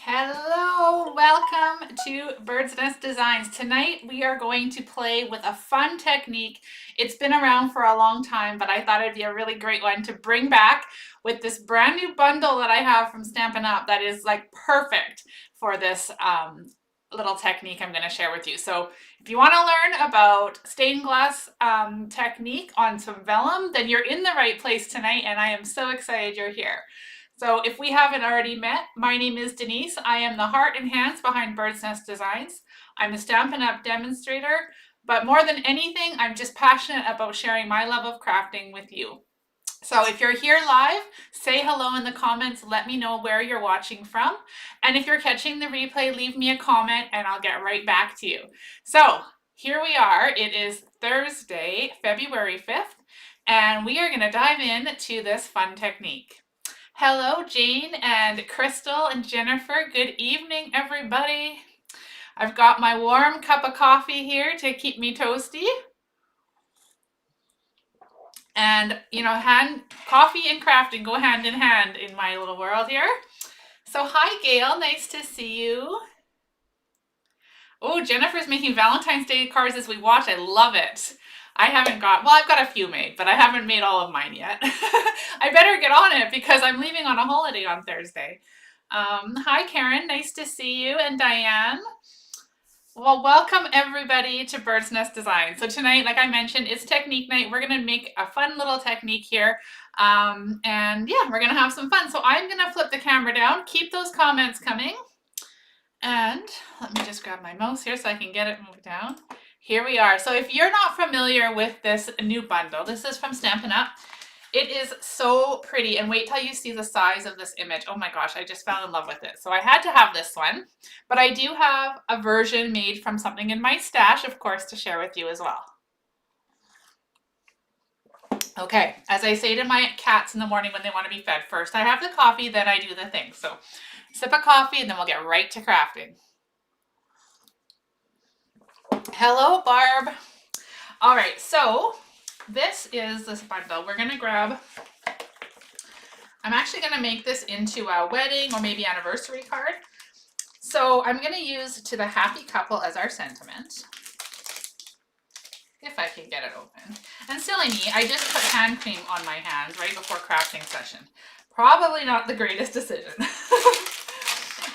Hello, welcome to Bird's Nest Designs. Tonight we are going to play with a fun technique. It's been around for a long time, but I thought it'd be a really great one to bring back with this brand new bundle that I have from Stampin' Up! That is like perfect for this little technique I'm going to share with you. So if you want to learn about stained glass technique on some vellum, then you're in the right place tonight, and I am so excited you're here. So if we haven't already met, my name is Denise. I am the heart and hands behind Bird's Nest Designs. I'm a Stampin' Up! Demonstrator, but more than anything, I'm just passionate about sharing my love of crafting with you. So if you're here live, say hello in the comments. Let me know where you're watching from. And if you're catching the replay, leave me a comment and I'll get right back to you. So here we are. It is Thursday, February 5th, and we are going to dive into this fun technique. Hello, Jane and Crystal and Jennifer. Good evening, everybody. I've got my warm cup of coffee here to keep me toasty. And, you know, coffee and crafting go hand in hand in my little world here. So hi, Gail. Nice to see you. Oh, Jennifer's making Valentine's Day cards as we watch. I love it. I've got a few made, but I haven't made all of mine yet. I better get on it because I'm leaving on a holiday on Thursday. Hi, Karen. Nice to see you. And Diane. Well, welcome everybody to Bird's Nest Design. So tonight, like I mentioned, it's technique night. We're going to make a fun little technique here. And yeah, we're going to have some fun. So I'm going to flip the camera down. Keep those comments coming. And let me just grab my mouse here so I can get it moved down. Here we are. So if you're not familiar with this new bundle, this is from Stampin' Up! It is so pretty, and wait till you see the size of this image. Oh my gosh, I just fell in love with it. So I had to have this one, but I do have a version made from something in my stash, of course, to share with you as well. Okay, as I say to my cats in the morning when they want to be fed, first I have the coffee, then I do the thing. So sip of coffee, and then we'll get right to crafting. Hello, Barb. All right, so this bundle. We're going to grab, I'm actually going to make this into a wedding or maybe anniversary card. So I'm going to use To the Happy Couple as our sentiment. If I can get it open. And silly me, I just put hand cream on my hands right before crafting session. Probably not the greatest decision.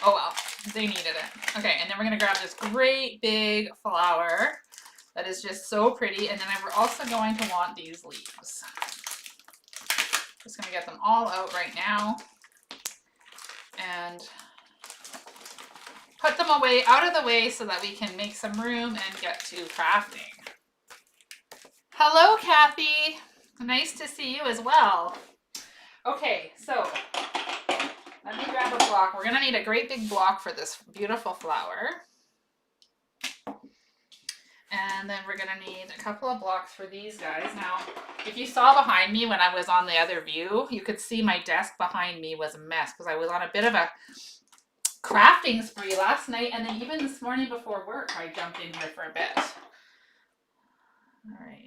Oh well, they needed it. Okay, and then we're going to grab this great big flower that is just so pretty. And then we're also going to want these leaves. Just going to get them all out right now. And put them away, out of the way, so that we can make some room and get to crafting. Hello, Kathy. Nice to see you as well. Okay, so let me grab a block. We're going to need a great big block for this beautiful flower. And then we're going to need a couple of blocks for these guys. Now, if you saw behind me when I was on the other view, you could see my desk behind me was a mess because I was on a bit of a crafting spree last night, and then even this morning before work, I jumped in here for a bit. All right.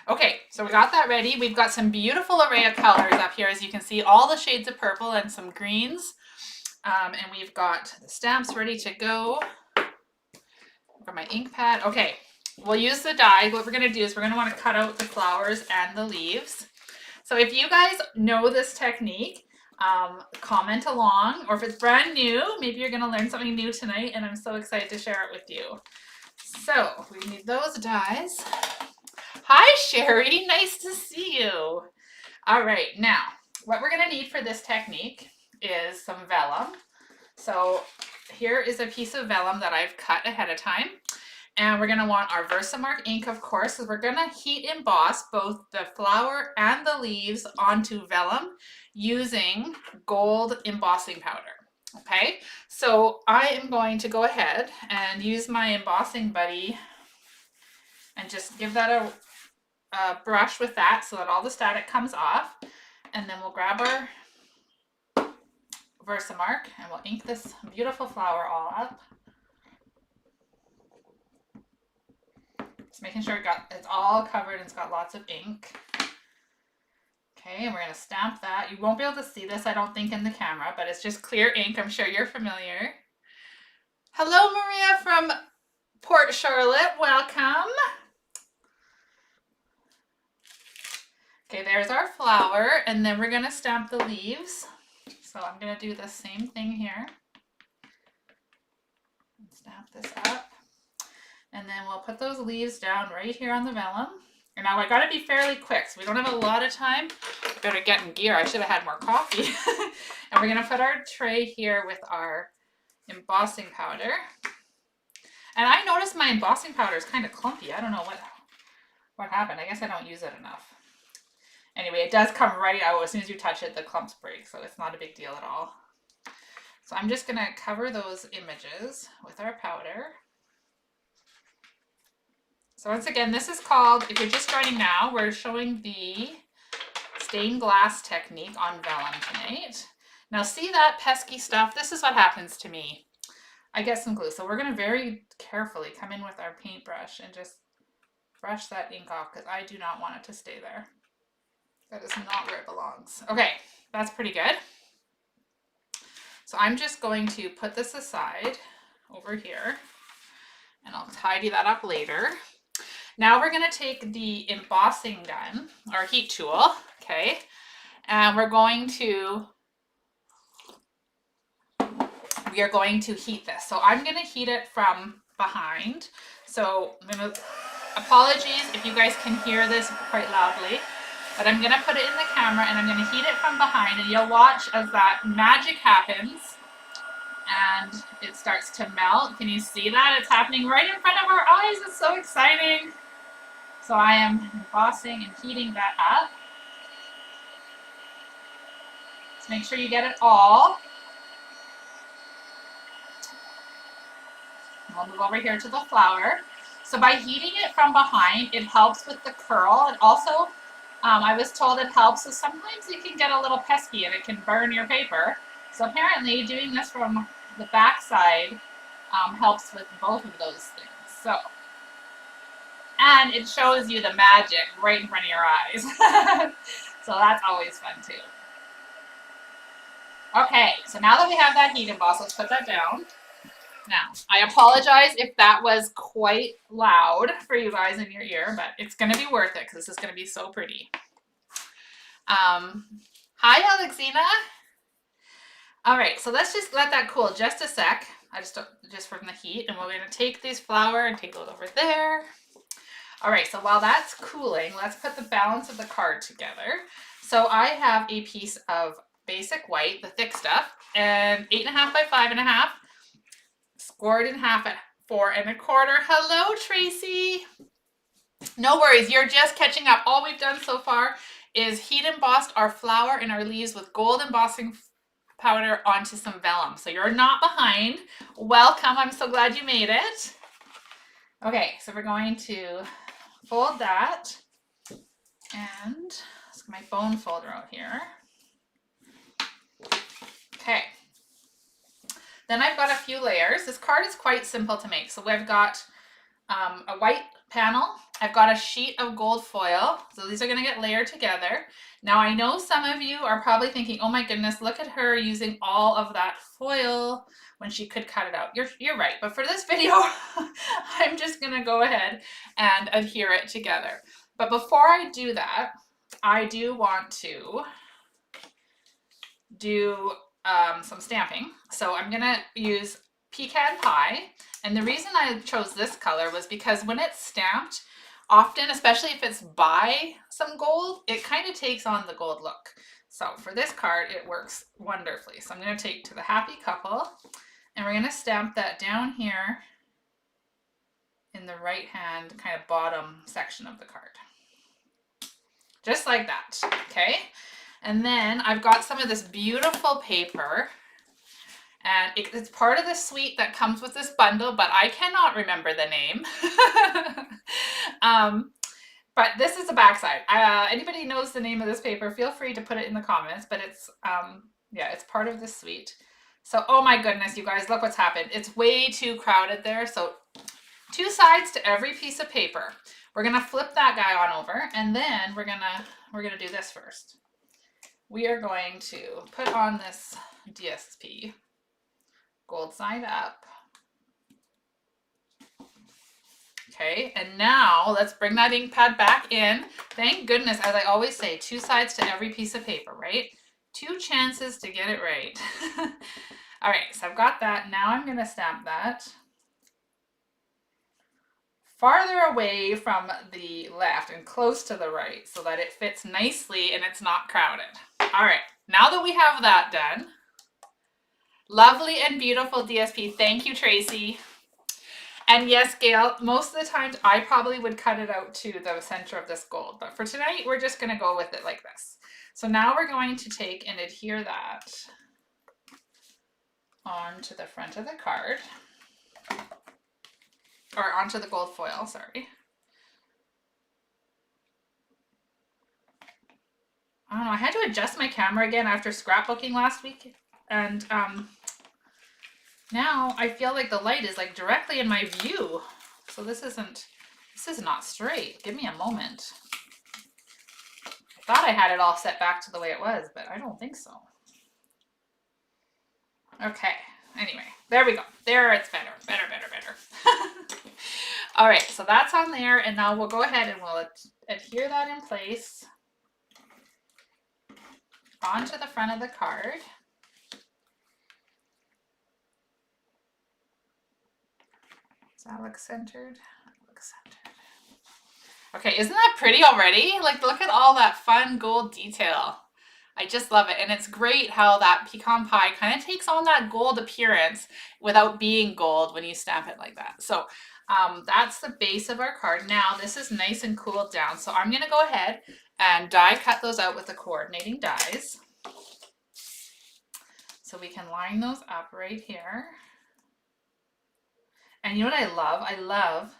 Okay, so we got that ready. We've got some beautiful array of colors up here, as you can see, all the shades of purple and some greens. And we've got the stamps ready to go. For my ink pad. Okay, we'll use the die. What we're going to do is we're going to want to cut out the flowers and the leaves. So if you guys know this technique, comment along, or if it's brand new, maybe you're going to learn something new tonight, and I'm so excited to share it with you. So we need those dies. Hi, Sherry. Nice to see you. All right, now what we're going to need for this technique is some vellum. So here is a piece of vellum that I've cut ahead of time. And we're going to want our Versamark ink, of course, because we're going to heat emboss both the flower and the leaves onto vellum using gold embossing powder. Okay, so I am going to go ahead and use my embossing buddy and just give that a brush with that so that all the static comes off. And then we'll grab our Versamark and we'll ink this beautiful flower all up. Just making sure it's all covered and it's got lots of ink. Okay, and we're going to stamp that. You won't be able to see this, I don't think, in the camera, but it's just clear ink. I'm sure you're familiar. Hello, Maria from Port Charlotte. Welcome. Okay, there's our flower, and then we're going to stamp the leaves. So I'm going to do the same thing here. Stamp this up. And then we'll put those leaves down right here on the vellum. And now I got to be fairly quick, so we don't have a lot of time. I better get in gear. I should have had more coffee. And we're going to put our tray here with our embossing powder. And I noticed my embossing powder is kind of clumpy. I don't know what happened. I guess I don't use it enough. Anyway, it does come right out. As soon as you touch it, the clumps break, so it's not a big deal at all. So I'm just going to cover those images with our powder. So once again, this is called, if you're just joining now, we're showing the stained glass technique on vellum tonight. Now see that pesky stuff? This is what happens to me. I get some glue. So we're going to very carefully come in with our paintbrush and just brush that ink off because I do not want it to stay there. That is not where it belongs. Okay, that's pretty good. So I'm just going to put this aside over here and I'll tidy that up later. Now we're going to take the embossing gun, or heat tool, okay, and we are going to heat this. So I'm going to heat it from behind. So apologies if you guys can hear this quite loudly, but I'm going to put it in the camera and I'm going to heat it from behind, and you'll watch as that magic happens and it starts to melt. Can you see that? It's happening right in front of our eyes. It's so exciting. So I am embossing and heating that up. So make sure you get it all. And we'll move over here to the flower. So by heating it from behind, it helps with the curl. And also, I was told it helps, so sometimes it can get a little pesky and it can burn your paper. So apparently doing this from the back side helps with both of those things. And it shows you the magic right in front of your eyes. So that's always fun too. Okay, so now that we have that heat emboss, let's put that down. Now, I apologize if that was quite loud for you guys in your ear, but it's going to be worth it because this is going to be so pretty. Hi, Alexina. All right, so let's just let that cool just a sec. Just from the heat, and we're going to take this flower and take it over there. All right, so while that's cooling, let's put the balance of the card together. So I have a piece of basic white, the thick stuff, and 8.5 by 5.5, scored in half at 4 1/4. Hello, Tracy. No worries, you're just catching up. All we've done so far is heat embossed our flower and our leaves with gold embossing powder onto some vellum. So you're not behind. Welcome, I'm so glad you made it. Okay, so we're going to fold that, and let's get my bone folder out here. Okay, then I've got a few layers. This card is quite simple to make. So we've got a white panel. I've got a sheet of gold foil. So these are going to get layered together. Now I know some of you are probably thinking, oh my goodness, look at her using all of that foil when she could cut it out. You're right, but for this video, I'm just gonna go ahead and adhere it together. But before I do that, I do want to do some stamping. So I'm gonna use pecan pie, and the reason I chose this color was because when it's stamped, often, especially if it's by some gold, it kind of takes on the gold look. So for this card, it works wonderfully. So I'm going to take to the happy couple, and we're going to stamp that down here in the right hand kind of bottom section of the card. Just like that, okay? And then I've got some of this beautiful paper, and it's part of the suite that comes with this bundle, but I cannot remember the name. But this is the backside. Anybody knows the name of this paper, feel free to put it in the comments, but it's, yeah, it's part of this suite. So, oh my goodness, you guys, look what's happened. It's way too crowded there. So 2 sides to every piece of paper. We're gonna flip that guy on over, and then we're gonna do this first. we are going to put on this DSP, gold side up. Okay, and now let's bring that ink pad back in. Thank goodness, as I always say, 2 sides to every piece of paper, right? 2 chances to get it right. All right, so I've got that. Now I'm going to stamp that farther away from the left and close to the right so that it fits nicely and it's not crowded. All right, now that we have that done, lovely and beautiful DSP. Thank you, Tracy. And yes, Gail, most of the times I probably would cut it out to the center of this gold, but for tonight, we're just going to go with it like this. So now we're going to take and adhere that onto the front of the card, or onto the gold foil, sorry. I don't know, I had to adjust my camera again after scrapbooking last week, and now I feel like the light is like directly in my view. So this is not straight. Give me a moment. I thought I had it all set back to the way it was, but I don't think so. Okay, anyway, there we go. There, it's better. All right, so that's on there, and now we'll go ahead and we'll adhere that in place onto the front of the card. Does that look centered? That looks centered. Okay, isn't that pretty already? Like, look at all that fun gold detail. I just love it. And it's great how that pecan pie kind of takes on that gold appearance without being gold when you stamp it like that. So that's the base of our card. Now this is nice and cooled down. So I'm going to go ahead and die cut those out with the coordinating dies. So we can line those up right here. And you know what I love? I love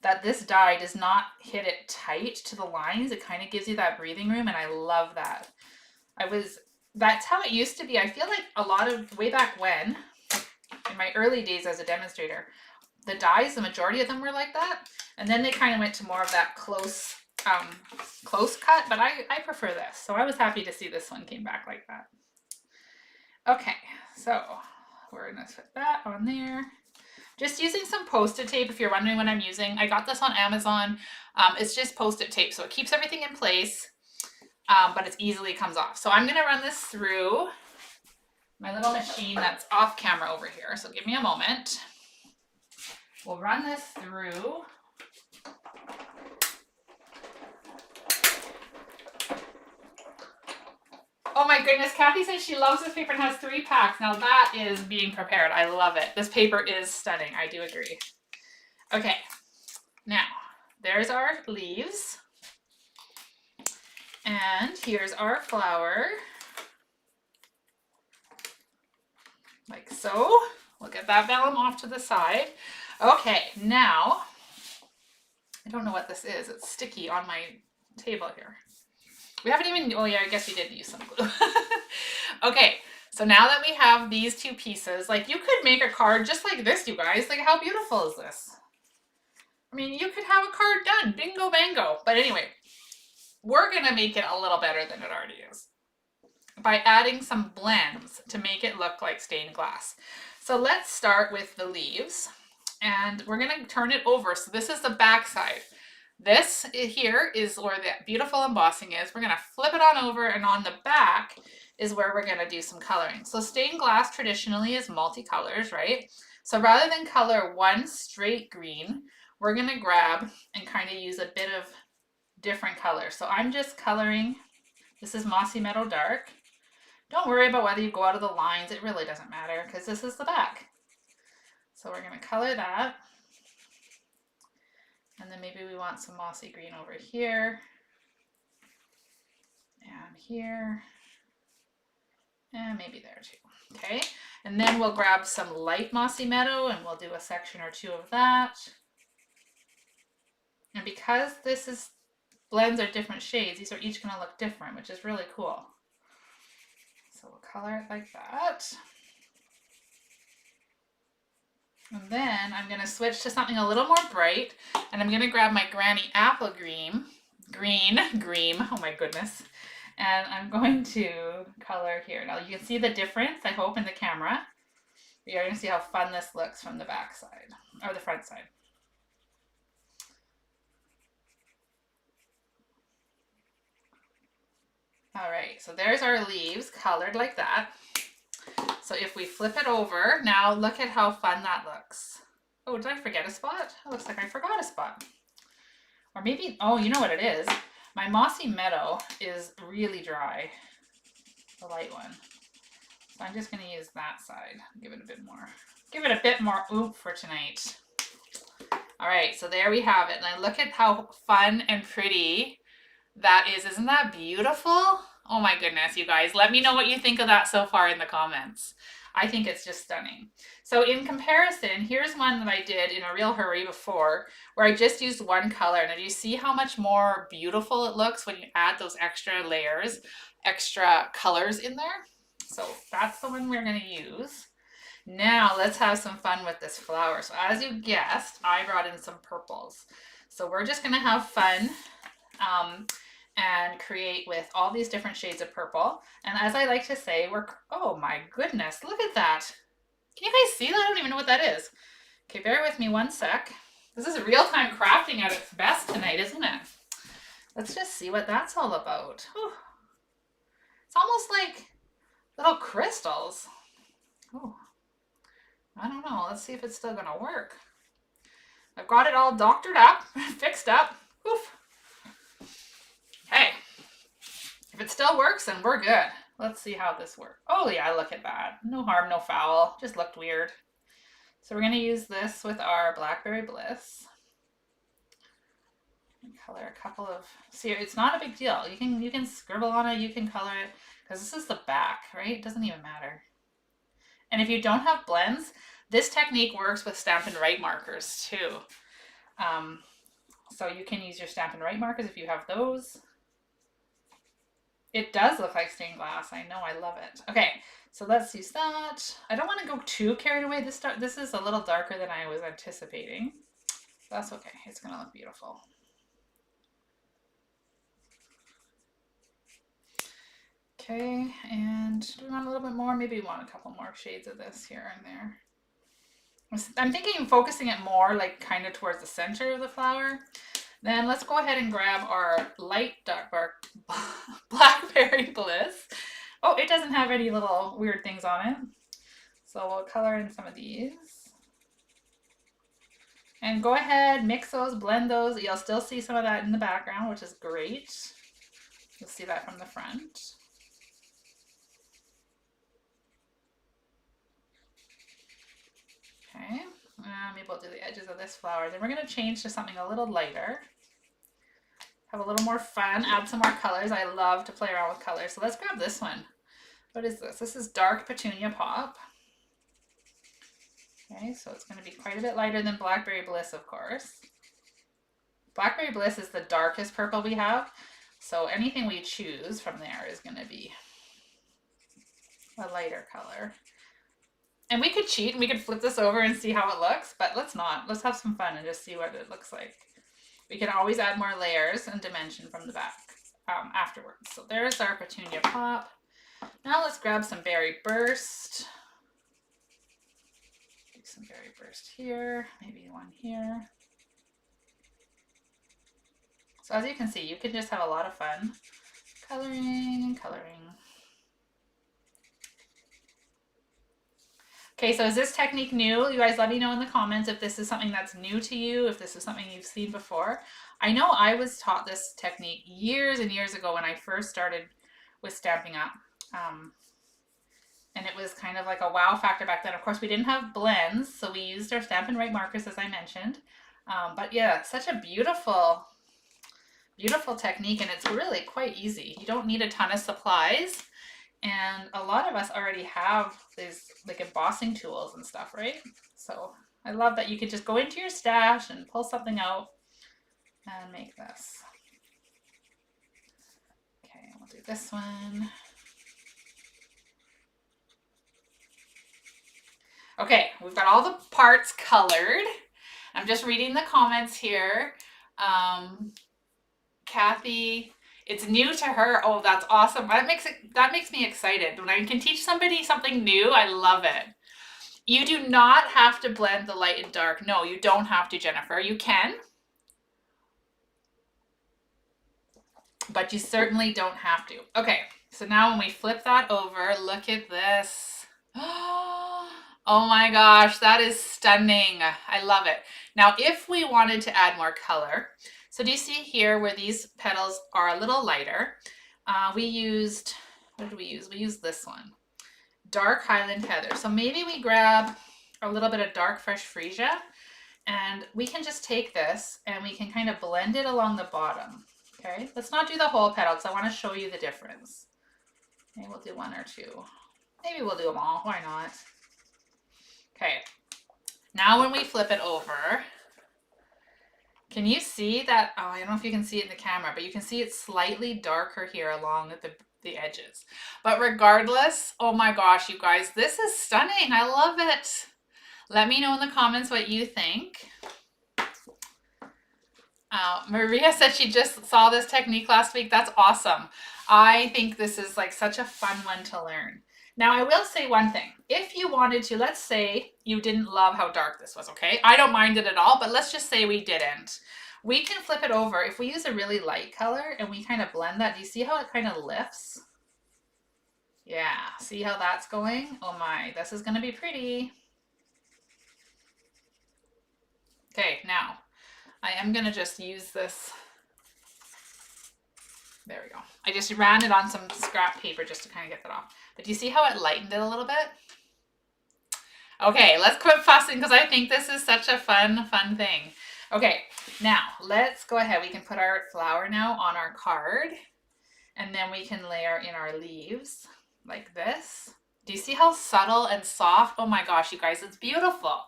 that this die does not hit it tight to the lines. It kind of gives you that breathing room, and I love that. That's how it used to be. I feel like a lot of, way back when, in my early days as a demonstrator, the dies, the majority of them were like that. And then they kind of went to more of that close cut, but I prefer this. So I was happy to see this one came back like that. Okay, so we're gonna put that on there. Just using some Post-it tape if you're wondering what I'm using. I got this on Amazon. It's just Post-it tape, so it keeps everything in place. But it easily comes off. So I'm going to run this through my little machine that's off camera over here. So give me a moment. We'll run this through. Oh my goodness, Kathy says she loves this paper and has 3 packs. Now that is being prepared. I love it. This paper is stunning. I do agree. Okay, now there's our leaves. And here's our flower, like so. We'll get that vellum off to the side. Okay, now, I don't know what this is. It's sticky on my table here. We haven't even, oh yeah, I guess we did use some glue. Okay, so now that we have these 2 pieces, like you could make a card just like this, you guys. Like, how beautiful is this? I mean, you could have a card done, bingo bango. But anyway, we're going to make it a little better than it already is by adding some blends to make it look like stained glass. So let's start with the leaves, and we're going to turn it over. So this is the back side. This here is where the beautiful embossing is. We're going to flip it on over, and on the back is where we're going to do some coloring. So stained glass traditionally is multicolors, right? So rather than color one straight green, we're going to grab and kind of use a bit of different colors. So I'm just coloring, this is Mossy Meadow Dark. Don't worry about whether you go out of the lines, it really doesn't matter because this is the back. So we're going to color that. And then maybe we want some mossy green over here. And here. And maybe there too. Okay. And then we'll grab some light Mossy Meadow and we'll do a section or 2 of that. And because this is blends are different shades, these are each going to look different, which is really cool. So we'll color it like that. And then I'm going to switch to something a little more bright, and I'm going to grab my Granny Apple Green, oh my goodness, And I'm going to color here. Now you can see the difference, I hope, in the camera. You're going to see how fun this looks from the back side, or the front side. All right, so there's our leaves colored like that. So if we flip it over, now look at how fun that looks. Oh, did I forget a spot? It looks like I forgot a spot. Or maybe, oh, you know what it is? My mossy meadow is really dry, the light one. So I'm just gonna use that side, give it a bit more oomph for tonight. All right, so there we have it. And look at how fun and pretty that is. Isn't that beautiful? Oh my goodness, you guys. Let me know what you think of that so far in the comments. I think it's just stunning. So in comparison, here's one that I did in a real hurry before, where I just used one color. And you see how much more beautiful it looks when you add those extra layers, extra colors in there? So that's the one we're going to use. Now let's have some fun with this flower. So as you guessed, I brought in some purples. So we're just going to have fun and create with all these different shades of purple. And as I like to say, oh my goodness, look at that. Can you guys see that? I don't even know what that is. Okay, bear with me one sec. This is real-time crafting at its best tonight, isn't it? Let's just see what that's all about. Whew. It's almost like little crystals. Oh, I don't know. Let's see if it's still gonna work. I've got it all doctored up, fixed up. Oof. Hey, if it still works, then we're good. Let's see how this works. Oh yeah, look at that. No harm, no foul. Just looked weird. So we're gonna use this with our Blackberry Bliss. Color a couple of, see, it's not a big deal. You can scribble on it, you can color it, because this is the back, right? It doesn't even matter. And if you don't have blends, this technique works with Stampin' Write markers too. So you can use your Stampin' Write markers if you have those. It does look like stained glass. I know, I love it. Okay, so let's use that. I don't want to go too carried away. This is a little darker than I was anticipating. That's okay. It's going to look beautiful. Okay, and do we want a little bit more? Maybe we want a couple more shades of this here and there. I'm thinking of focusing it more like kind of towards the center of the flower. Then let's go ahead and grab our light dark Blackberry Bliss. Oh, it doesn't have any little weird things on it. So we'll color in some of these. And go ahead, mix those, blend those. You'll still see some of that in the background, which is great. You'll see that from the front. Okay, maybe we'll do the edges of this flower. Then we're going to change to something a little lighter. Have a little more fun, add some more colors. I love to play around with colors. So let's grab this one. What is this? This is Dark Petunia Pop. Okay, so it's going to be quite a bit lighter than Blackberry Bliss, of course. Blackberry Bliss is the darkest purple we have. So anything we choose from there is going to be a lighter color. And we could cheat and we could flip this over and see how it looks, but let's not. Let's have some fun and just see what it looks like. We can always add more layers and dimension from the back afterwards. So there's our Petunia Pop. Now let's grab some Berry Burst. Do some Berry Burst here, maybe one here. So as you can see, you can just have a lot of fun coloring and coloring. Okay, so is this technique new? You guys let me know in the comments if this is something that's new to you, if this is something you've seen before. I know I was taught this technique years and years ago when I first started with Stampin' Up. And it was kind of like a wow factor back then. Of course, we didn't have blends, so we used our Stampin' Write markers, as I mentioned. But yeah, such a beautiful, beautiful technique, and it's really quite easy. You don't need a ton of supplies. And a lot of us already have these like embossing tools and stuff, right? So I love that you could just go into your stash and pull something out and make this. Okay, we'll do this one. Okay, we've got all the parts colored. I'm just reading the comments here. Kathy, It's new to her. Oh, that's awesome. That makes me excited. When I can teach somebody something new, I love it. You do not have to blend the light and dark. No, you don't have to, Jennifer. You can, but you certainly don't have to. Okay, so now when we flip that over, look at this. Oh my gosh, that is stunning. I love it. Now, if we wanted to add more color, so do you see here where these petals are a little lighter? We used, what did we use? We used this one, dark Highland Heather. So maybe we grab a little bit of dark fresh freesia, and we can just take this and we can kind of blend it along the bottom. Okay, let's not do the whole petal because I want to show you the difference. Maybe we'll do one or two. Maybe we'll do them all. Why not? Okay, now when we flip it over, can you see that? Oh, I don't know if you can see it in the camera, but you can see it's slightly darker here along the edges. But regardless, oh my gosh, you guys, this is stunning. I love it. Let me know in the comments what you think. Maria said she just saw this technique last week. That's awesome. I think this is like such a fun one to learn. Now, I will say one thing. If you wanted to, let's say you didn't love how dark this was, okay? I don't mind it at all, but let's just say we didn't. We can flip it over. If we use a really light color and we kind of blend that, do you see how it kind of lifts? Yeah, see how that's going? Oh my, this is gonna be pretty. Okay, now, I am gonna just use this. There we go. I just ran it on some scrap paper just to kind of get that off. But do you see how it lightened it a little bit? Okay, let's quit fussing because I think this is such a fun thing. Okay, now let's go ahead. We can put our flower now on our card, and then we can layer in our leaves like this. Do you see how subtle and soft? Oh my gosh, you guys, it's beautiful.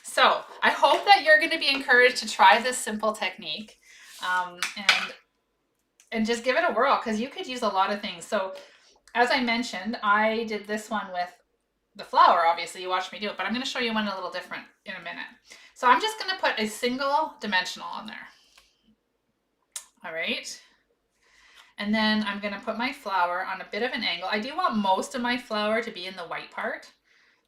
So I hope that you're going to be encouraged to try this simple technique and just give it a whirl, because you could use a lot of things. So as I mentioned, I did this one with the flower. Obviously you watched me do it, but I'm going to show you one a little different in a minute. So I'm just going to put a single dimensional on there. All right. And then I'm going to put my flower on a bit of an angle. I do want most of my flower to be in the white part.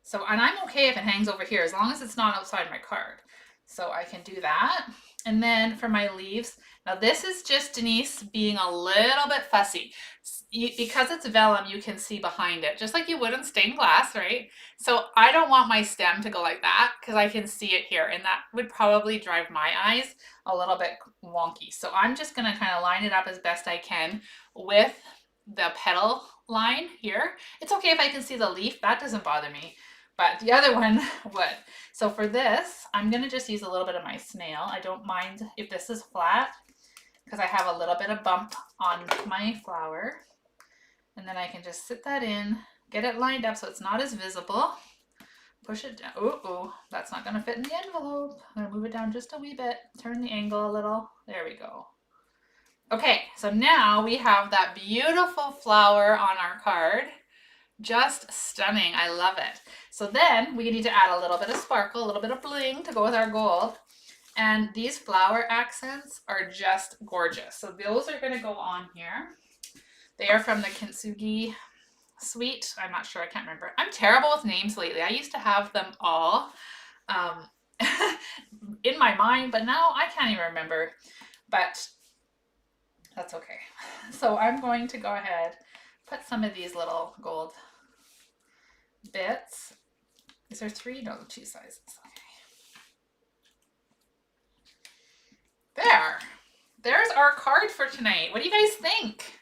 So, and I'm okay if it hangs over here as long as it's not outside my card. So I can do that. And then for my leaves, now this is just Denise being a little bit fussy. Because it's vellum, you can see behind it, just like you would in stained glass, right? So I don't want my stem to go like that because I can see it here, and that would probably drive my eyes a little bit wonky. So I'm just gonna kind of line it up as best I can with the petal line here. It's okay if I can see the leaf, that doesn't bother me, but the other one would. So for this, I'm gonna just use a little bit of my snail. I don't mind if this is flat because I have a little bit of bump on my flower. And then I can just sit that in, get it lined up so it's not as visible. Push it down. Ooh, that's not gonna fit in the envelope. I'm gonna move it down just a wee bit, turn the angle a little. There we go. Okay, so now we have that beautiful flower on our card. Just stunning, I love it. So then we need to add a little bit of sparkle, a little bit of bling to go with our gold. And these flower accents are just gorgeous. So those are gonna go on here. They are from the Kintsugi suite. I'm not sure, I can't remember. I'm terrible with names lately. I used to have them all in my mind, but now I can't even remember. But that's okay. So I'm going to go ahead, put some of these little gold bits. Is there 3? No, 2 sizes. Okay. There's our card for tonight. What do you guys think?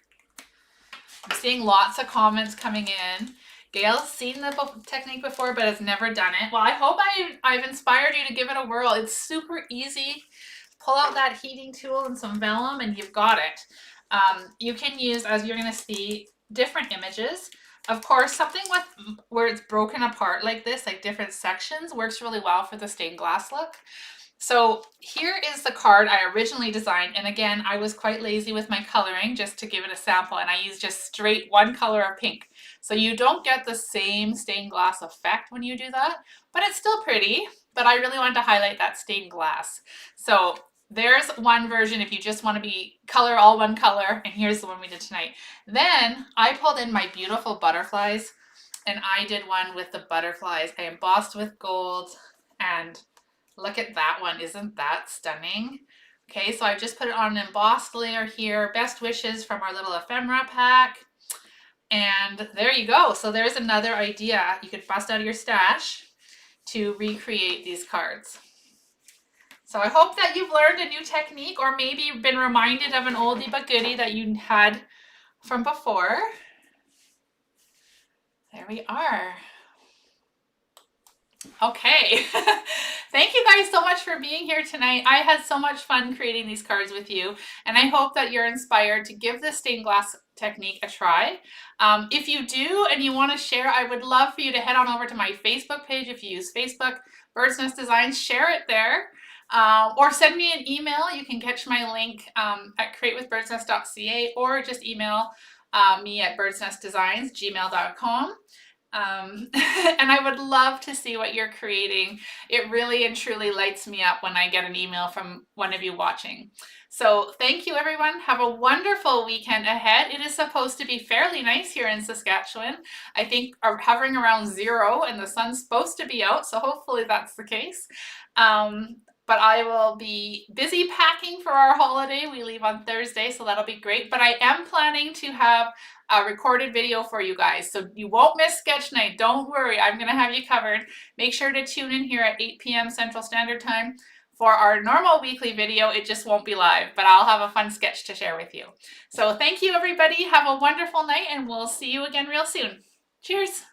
I'm seeing lots of comments coming in. Gail's seen the technique before but has never done it. Well, I hope I've inspired you to give it a whirl. It's super easy. Pull out that heating tool and some vellum and you've got it. You can use, as you're going to see, different images. Of course, something with where it's broken apart like this, like different sections, works really well for the stained glass look. So here is the card I originally designed, and again, I was quite lazy with my coloring just to give it a sample, and I used just straight one color of pink. So you don't get the same stained glass effect when you do that, but it's still pretty, but I really wanted to highlight that stained glass. So there's one version if you just want to be color all one color, and here's the one we did tonight. Then I pulled in my beautiful butterflies, and I did one with the butterflies. I embossed with gold, and look at that one. Isn't that stunning? Okay, so I just put it on an embossed layer here. Best wishes from our little ephemera pack. And there you go. So there's another idea you could bust out of your stash to recreate these cards. So I hope that you've learned a new technique, or maybe you've been reminded of an oldie but goodie that you had from before. There we are. Okay. Thank you guys so much for being here tonight. I had so much fun creating these cards with you, and I hope that you're inspired to give the stained glass technique a try. If you do and you want to share, I would love for you to head on over to my Facebook page. If you use Facebook, Bird's Nest Designs, share it there. Or send me an email. You can catch my link at createwithbirdsnest.ca, or just email me at birdsnestdesigns@gmail.com. And I would love to see what you're creating. It really and truly lights me up when I get an email from one of you watching. So thank you, everyone. Have a wonderful weekend ahead. It is supposed to be fairly nice here in Saskatchewan. I think are hovering around 0, and the sun's supposed to be out, so hopefully that's the case. But I will be busy packing for our holiday. We leave on Thursday, so that'll be great. But I am planning to have a recorded video for you guys, so you won't miss sketch night. Don't worry, I'm going to have you covered. Make sure to tune in here at 8 p.m. Central Standard Time for our normal weekly video. It just won't be live, but I'll have a fun sketch to share with you. So thank you, everybody. Have a wonderful night, and we'll see you again real soon. Cheers.